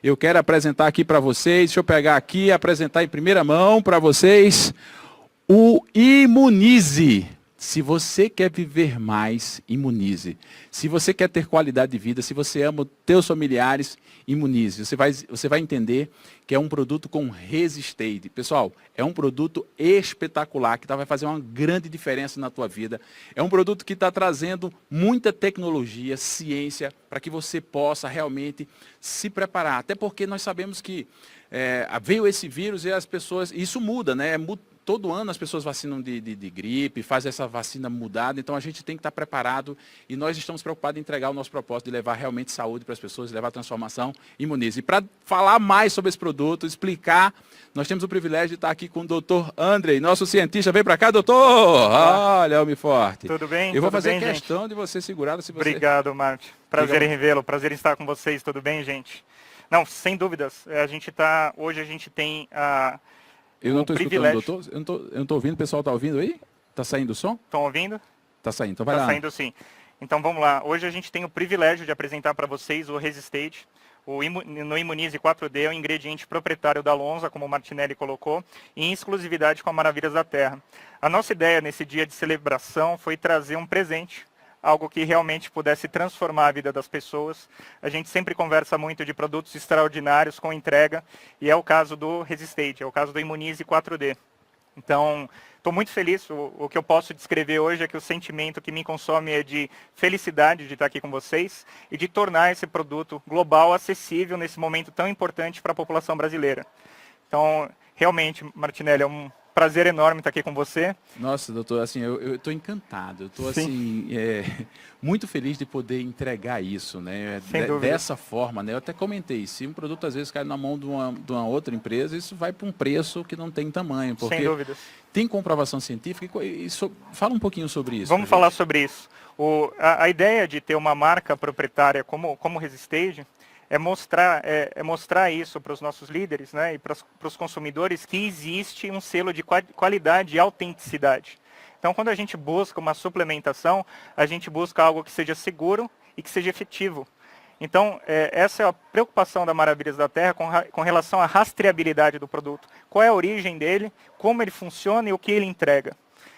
eu quero apresentar aqui para vocês, deixa eu pegar aqui e apresentar em primeira mão para vocês o Imunize. Se você quer viver mais, imunize. Se você quer ter qualidade de vida, se você ama os teus familiares, imunize. Você vai entender que é um produto com Resistate. Pessoal, é um produto espetacular, que vai fazer uma grande diferença na tua vida. É um produto que está trazendo muita tecnologia, ciência, para que você possa realmente se preparar. Até porque nós sabemos que veio esse vírus e as pessoas... Isso muda, né? Todo ano as pessoas vacinam de gripe, faz essa vacina mudada, então a gente tem que estar preparado e nós estamos preocupados em entregar o nosso propósito de levar realmente saúde para as pessoas, levar transformação, Imunize. E para falar mais sobre esse produto, explicar, nós temos o privilégio de estar aqui com o Dr. Andrei, nosso cientista. Vem para cá, doutor! Olha, homem forte. Tudo bem? Eu vou fazer bem, questão gente? de você segurar. Se você... Obrigado, Marte. Prazer em revê-lo, prazer em estar com vocês. Tudo bem, gente? Não, sem dúvidas. Hoje a gente tem a... Eu não estou escutando, doutor. Eu não estou ouvindo. O pessoal está ouvindo aí? Está saindo o som? Estão ouvindo? Está saindo. Então vai lá. Está saindo sim. Então vamos lá. Hoje a gente tem o privilégio de apresentar para vocês o Resistate. No Imunize 4D é o ingrediente proprietário da Lonza, como o Martinelli colocou, em exclusividade com a Maravilhas da Terra. A nossa ideia nesse dia de celebração foi trazer um presente, algo que realmente pudesse transformar a vida das pessoas. A gente sempre conversa muito de produtos extraordinários com entrega, e é o caso do Resistate, é o caso do Imunize 4D. Então, estou muito feliz. O que eu posso descrever hoje é que o sentimento que me consome é de felicidade de estar aqui com vocês e de tornar esse produto global acessível nesse momento tão importante para a população brasileira. Então, realmente, Martinelli, é um prazer enorme estar aqui com você. Nossa, doutor, assim, eu estou encantado. Eu estou assim, muito feliz de poder entregar isso, né? Dessa forma, né? Eu até comentei, se um produto às vezes cai na mão de uma outra empresa, isso vai para um preço que não tem tamanho. Porque sem dúvidas. Tem comprovação científica fala um pouquinho sobre isso. Vamos falar sobre isso. A ideia de ter uma marca proprietária como Resistate é mostrar isso para os nossos líderes, né, e para os consumidores, que existe um selo de qualidade e autenticidade. Então, quando a gente busca uma suplementação, a gente busca algo que seja seguro e que seja efetivo. Então, essa é a preocupação da Maravilhas da Terra com relação à rastreabilidade do produto. Qual é a origem dele, como ele funciona e o que ele entrega.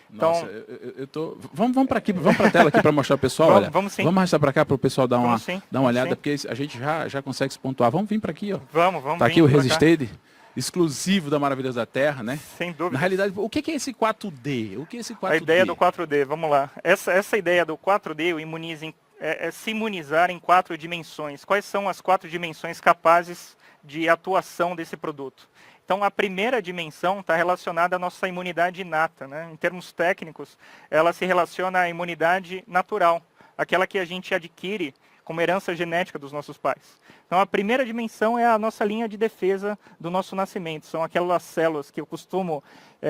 Então, nossa, vamos para aqui, vamos para a tela aqui para mostrar o pessoal. Vamos arrastar para cá para o pessoal dar uma olhada, sim. Porque a gente já consegue se pontuar. Vamos vir para aqui, ó. Vamos. Tá aqui o Resistate, exclusivo da Maravilhas da Terra, né? Sem dúvida. Na realidade, o que é esse 4D? O que é esse 4D? A ideia do 4D, vamos lá. Essa ideia do 4D, o Imunize, é se imunizar em 4 dimensões. Quais são as 4 dimensões capazes de atuação desse produto? Então, a primeira dimensão está relacionada à nossa imunidade inata, né? Em termos técnicos, ela se relaciona à imunidade natural, aquela que a gente adquire como herança genética dos nossos pais. Então, a primeira dimensão é a nossa linha de defesa do nosso nascimento. São aquelas células que eu costumo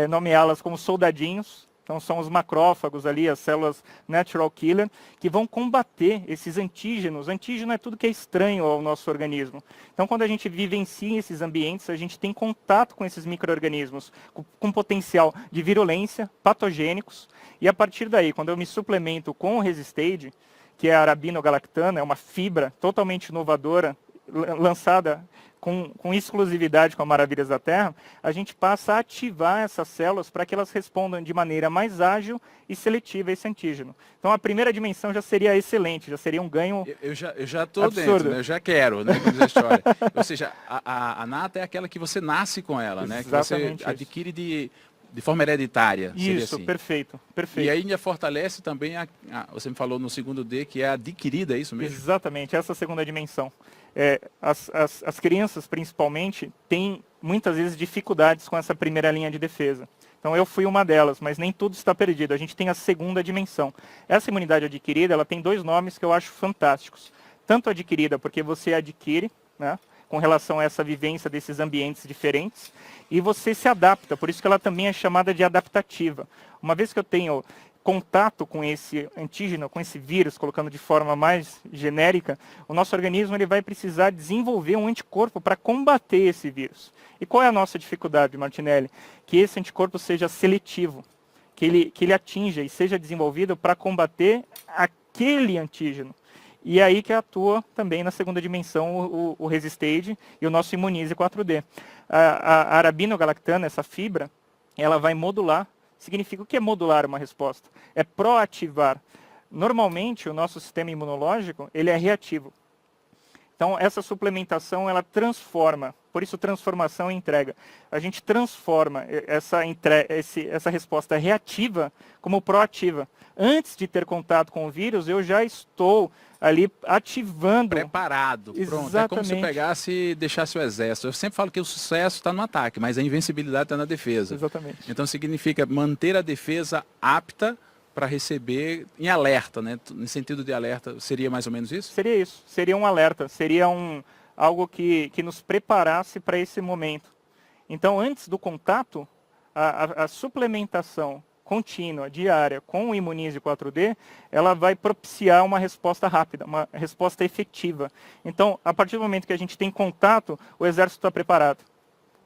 nomeá-las como soldadinhos. Então, são os macrófagos ali, as células natural killer, que vão combater esses antígenos. Antígeno é tudo que é estranho ao nosso organismo. Então, quando a gente vivencia esses ambientes, a gente tem contato com esses micro-organismos com potencial de virulência, patogênicos. E a partir daí, quando eu me suplemento com o Resistate, que é a arabinogalactana, é uma fibra totalmente inovadora, lançada com exclusividade com a Maravilhas da Terra, a gente passa a ativar essas células para que elas respondam de maneira mais ágil e seletiva a esse antígeno. Então, a primeira dimensão já seria excelente, já seria um ganho Eu já estou dentro, né? Eu já quero, né? Como diz a história. Ou seja, a nata é aquela que você nasce com ela, né? Que você adquire de forma hereditária. Isso, assim. Perfeito. E aí ainda fortalece também, você me falou no segundo D, que é adquirida, é isso mesmo? Exatamente, essa segunda dimensão. As crianças, principalmente, têm muitas vezes dificuldades com essa primeira linha de defesa. Então, eu fui uma delas, mas nem tudo está perdido. A gente tem a segunda dimensão. Essa imunidade adquirida, ela tem 2 nomes que eu acho fantásticos. Tanto adquirida, porque você adquire, né, com relação a essa vivência desses ambientes diferentes, e você se adapta, por isso que ela também é chamada de adaptativa. Uma vez que eu tenho contato com esse antígeno, com esse vírus, colocando de forma mais genérica, o nosso organismo ele vai precisar desenvolver um anticorpo para combater esse vírus. E qual é a nossa dificuldade, Martinelli? Que esse anticorpo seja seletivo, que ele atinja e seja desenvolvido para combater aquele antígeno. E é aí que atua também na segunda dimensão o Resistage e o nosso Imunize 4D. A arabinogalactana, essa fibra, ela vai modular. Significa o que é modular uma resposta? É proativar. Normalmente, o nosso sistema imunológico, ele é reativo. Então, essa suplementação, ela transforma. Por isso, transformação e entrega. A gente transforma essa resposta reativa como proativa. Antes de ter contato com o vírus, eu já estou ali ativando. Preparado. Pronto. Exatamente. É como se eu pegasse e deixasse o exército. Eu sempre falo que o sucesso está no ataque, mas a invencibilidade está na defesa. Exatamente. Então significa manter a defesa apta para receber em alerta, né? No sentido de alerta, seria mais ou menos isso? Seria isso. Seria um alerta. Seria algo que nos preparasse para esse momento. Então, antes do contato, a suplementação contínua, diária, com o Imunize 4D, ela vai propiciar uma resposta rápida, uma resposta efetiva. Então, a partir do momento que a gente tem contato, o exército está preparado.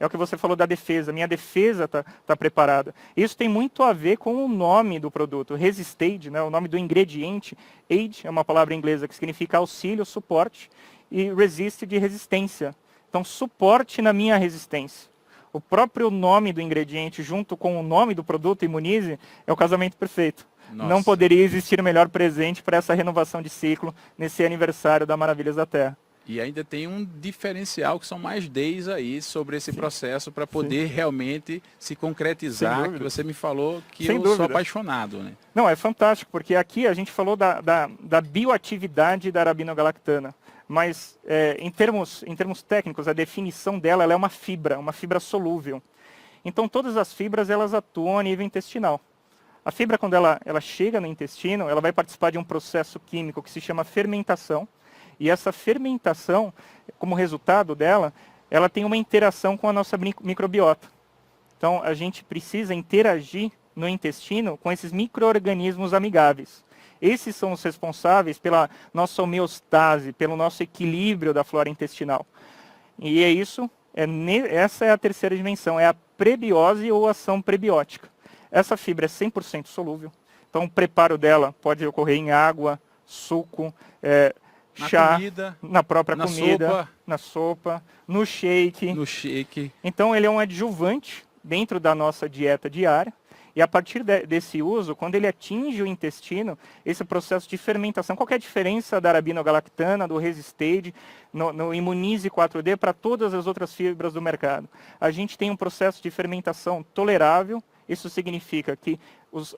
É o que você falou da defesa. Minha defesa está preparada. Isso tem muito a ver com o nome do produto. Resistage, né, o nome do ingrediente. Aid é uma palavra inglesa que significa auxílio, suporte. E resist de resistência. Então, suporte na minha resistência. O próprio nome do ingrediente, junto com o nome do produto, Imunize, é o casamento perfeito. Nossa. Não poderia existir melhor presente para essa renovação de ciclo nesse aniversário da Maravilhas da Terra. E ainda tem um diferencial que são mais Ds aí sobre esse processo para poder realmente se concretizar, que você me falou que eu sou apaixonado. Né? Não, é fantástico, porque aqui a gente falou da bioatividade da arabinogalactana. Mas em termos técnicos, a definição dela ela é uma fibra solúvel. Então todas as fibras elas atuam a nível intestinal. A fibra, quando ela chega no intestino, ela vai participar de um processo químico que se chama fermentação. E essa fermentação, como resultado dela, ela tem uma interação com a nossa microbiota. Então a gente precisa interagir no intestino com esses micro-organismos amigáveis. Esses são os responsáveis pela nossa homeostase, pelo nosso equilíbrio da flora intestinal. E é isso, essa é a terceira dimensão, é a prebiose ou ação prebiótica. Essa fibra é 100% solúvel, então o preparo dela pode ocorrer em água, suco, chá, comida, na própria comida, sopa. Na sopa, no shake. No shake. Então ele é um adjuvante dentro da nossa dieta diária. E a partir desse uso, quando ele atinge o intestino, esse processo de fermentação, qual que é a diferença da arabinogalactana, do Resistage, no Imunize 4D para todas as outras fibras do mercado? A gente tem um processo de fermentação tolerável, isso significa que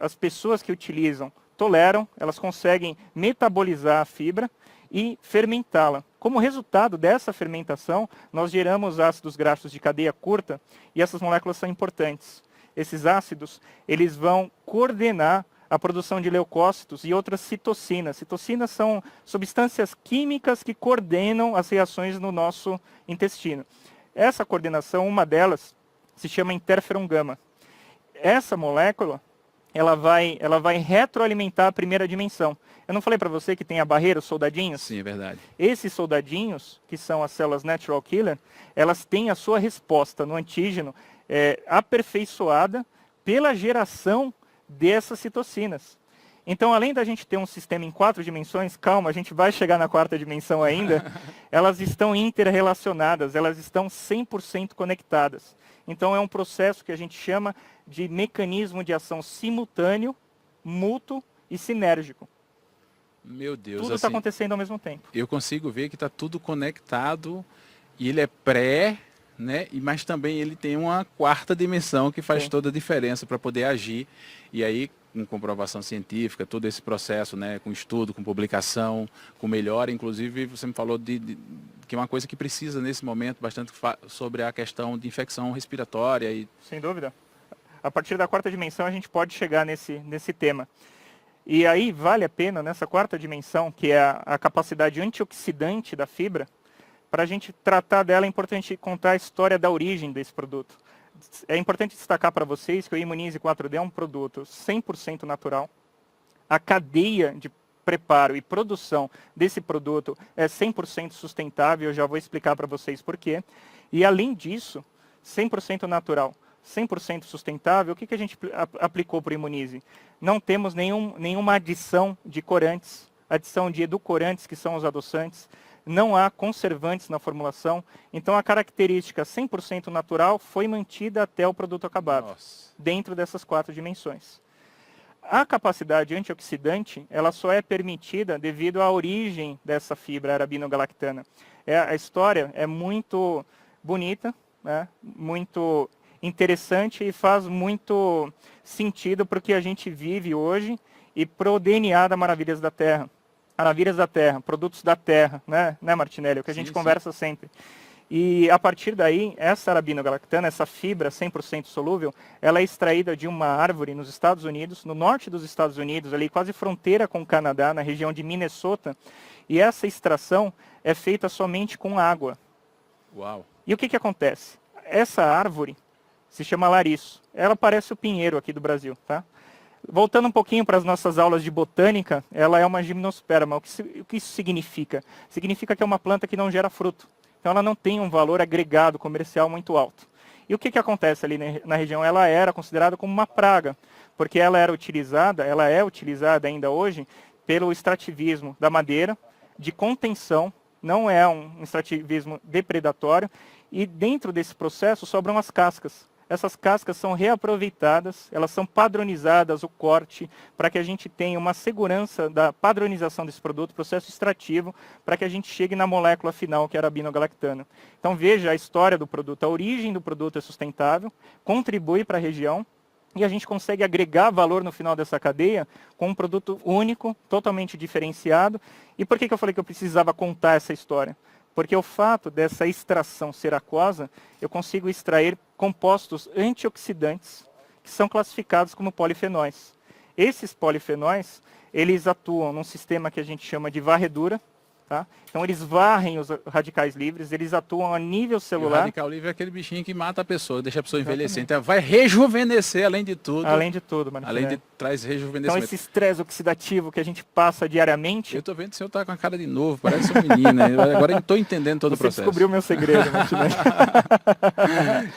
as pessoas que utilizam toleram, elas conseguem metabolizar a fibra e fermentá-la. Como resultado dessa fermentação, nós geramos ácidos graxos de cadeia curta e essas moléculas são importantes. Esses ácidos, eles vão coordenar a produção de leucócitos e outras citocinas. Citocinas são substâncias químicas que coordenam as reações no nosso intestino. Essa coordenação, uma delas, se chama interferon gama. Essa molécula, ela vai retroalimentar a primeira dimensão. Eu não falei para você que tem a barreira, os soldadinhos? Sim, é verdade. Esses soldadinhos, que são as células natural killer, elas têm a sua resposta no antígeno aperfeiçoada pela geração dessas citocinas. Então, além da gente ter um sistema em 4 dimensões, calma, a gente vai chegar na 4ª dimensão ainda, elas estão interrelacionadas, elas estão 100% conectadas. Então, é um processo que a gente chama de mecanismo de ação simultâneo, mútuo e sinérgico. Meu Deus, tudo está acontecendo ao mesmo tempo. Eu consigo ver que está tudo conectado e ele é pré, né? Mas também ele tem uma 4ª dimensão que faz toda a diferença para poder agir. E aí, com comprovação científica, todo esse processo, né? Com estudo, com publicação, com melhora. Inclusive, você me falou que é uma coisa que precisa nesse momento bastante sobre a questão de infecção respiratória. Sem dúvida. A partir da 4ª dimensão a gente pode chegar nesse tema. E aí vale a pena, nessa 4ª dimensão, que é a capacidade antioxidante da fibra, para a gente tratar dela é importante contar a história da origem desse produto. É importante destacar para vocês que o Imunize 4D é um produto 100% natural. A cadeia de preparo e produção desse produto é 100% sustentável, eu já vou explicar para vocês por quê. E além disso, 100% natural, 100% sustentável, o que a gente aplicou para o Imunize? Não temos nenhuma adição de corantes. adição de edulcorantes, que são os adoçantes, não há conservantes na formulação, então a característica 100% natural foi mantida até o produto acabado, Nossa. dentro dessas 4 dimensões. A capacidade antioxidante, ela só é permitida devido à origem dessa fibra arabinogalactana. A história é muito bonita, né? Muito interessante e faz muito sentido para o que a gente vive hoje e para o DNA da Maravilhas da Terra. Maravilhas da Terra, produtos da Terra, né Martinelli? É o que a gente conversa sempre. E a partir daí, essa arabinogalactana, essa fibra 100% solúvel, ela é extraída de uma árvore nos Estados Unidos, no norte dos Estados Unidos, ali quase fronteira com o Canadá, na região de Minnesota, e essa extração é feita somente com água. Uau. E o que acontece? Essa árvore se chama lariço. Ela parece o pinheiro aqui do Brasil, tá? Voltando um pouquinho para as nossas aulas de botânica, ela é uma gimnosperma. O que isso significa? Significa que é uma planta que não gera fruto. Então ela não tem um valor agregado comercial muito alto. E o que acontece ali na região? Ela era considerada como uma praga, porque ela é utilizada ainda hoje pelo extrativismo da madeira, de contenção, não é um extrativismo depredatório, e dentro desse processo sobram as cascas. Essas cascas são reaproveitadas, elas são padronizadas, o corte, para que a gente tenha uma segurança da padronização desse produto, processo extrativo, para que a gente chegue na molécula final, que é a arabinogalactana. Então veja a história do produto, a origem do produto é sustentável, contribui para a região, e a gente consegue agregar valor no final dessa cadeia com um produto único, totalmente diferenciado. E por que eu falei que eu precisava contar essa história? Porque o fato dessa extração ser aquosa, eu consigo extrair compostos antioxidantes que são classificados como polifenóis. Esses polifenóis, eles atuam num sistema que a gente chama de varredura, tá? Então eles varrem os radicais livres, eles atuam a nível celular. E o radical livre é aquele bichinho que mata a pessoa, deixa a pessoa envelhecer. Então vai rejuvenescer além de tudo. Além de tudo, mano. Além de traz rejuvenescimento. Então esse estresse oxidativo que a gente passa diariamente... Eu tô vendo que o senhor tá com a cara de novo, parece um menino. Agora eu estou entendendo todo o processo. Você descobriu o meu segredo, Martinelli.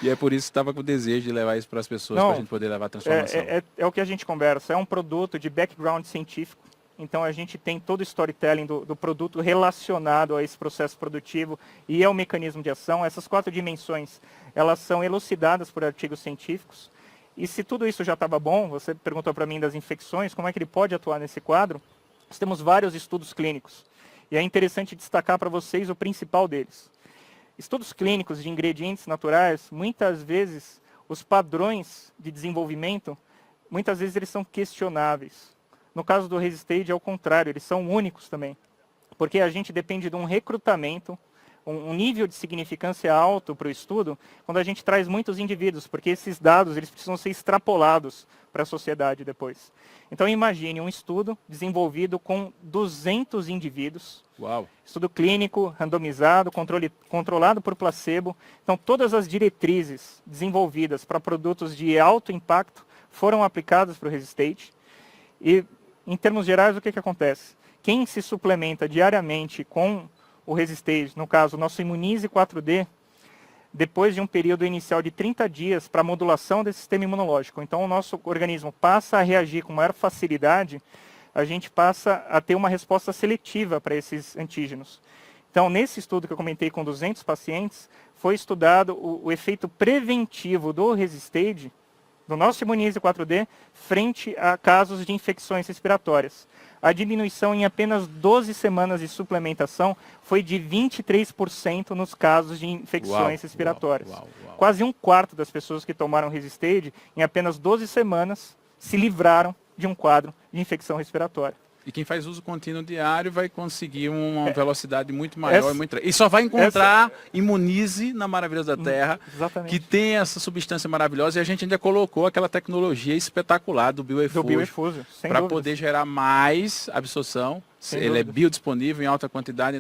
E é por isso que estava com o desejo de levar isso para as pessoas, para a gente poder levar a transformação. É o que a gente conversa, é um produto de background científico. Então a gente tem todo o storytelling do produto relacionado a esse processo produtivo e ao mecanismo de ação. Essas 4 dimensões, elas são elucidadas por artigos científicos. E se tudo isso já estava bom, você perguntou para mim das infecções, como é que ele pode atuar nesse quadro? Nós temos vários estudos clínicos. E é interessante destacar para vocês o principal deles. Estudos clínicos de ingredientes naturais, muitas vezes os padrões de desenvolvimento, muitas vezes eles são questionáveis. No caso do Resistage, é o contrário, eles são únicos também. Porque a gente depende de um recrutamento, um nível de significância alto para o estudo, quando a gente traz muitos indivíduos, porque esses dados eles precisam ser extrapolados para a sociedade depois. Então imagine um estudo desenvolvido com 200 indivíduos. Uau. Estudo clínico, randomizado, controlado por placebo. Então todas as diretrizes desenvolvidas para produtos de alto impacto foram aplicadas para o Resistage. E em termos gerais, o que acontece? Quem se suplementa diariamente com o Resistage, no caso, o nosso Imunize 4D, depois de um período inicial de 30 dias para modulação desse sistema imunológico, então o nosso organismo passa a reagir com maior facilidade, a gente passa a ter uma resposta seletiva para esses antígenos. Então, nesse estudo que eu comentei com 200 pacientes, foi estudado o efeito preventivo do Resistage, do nosso Imunize 4D, frente a casos de infecções respiratórias. A diminuição em apenas 12 semanas de suplementação foi de 23% nos casos de infecções respiratórias. Quase 1/4 das pessoas que tomaram Resistage, em apenas 12 semanas, se livraram de um quadro de infecção respiratória. E quem faz uso contínuo diário vai conseguir uma velocidade muito maior. E só vai encontrar Imunize na Maravilhas da Terra, que tem essa substância maravilhosa. E a gente ainda colocou aquela tecnologia espetacular do Bioefúgio para poder gerar mais absorção. Ele é biodisponível em alta quantidade.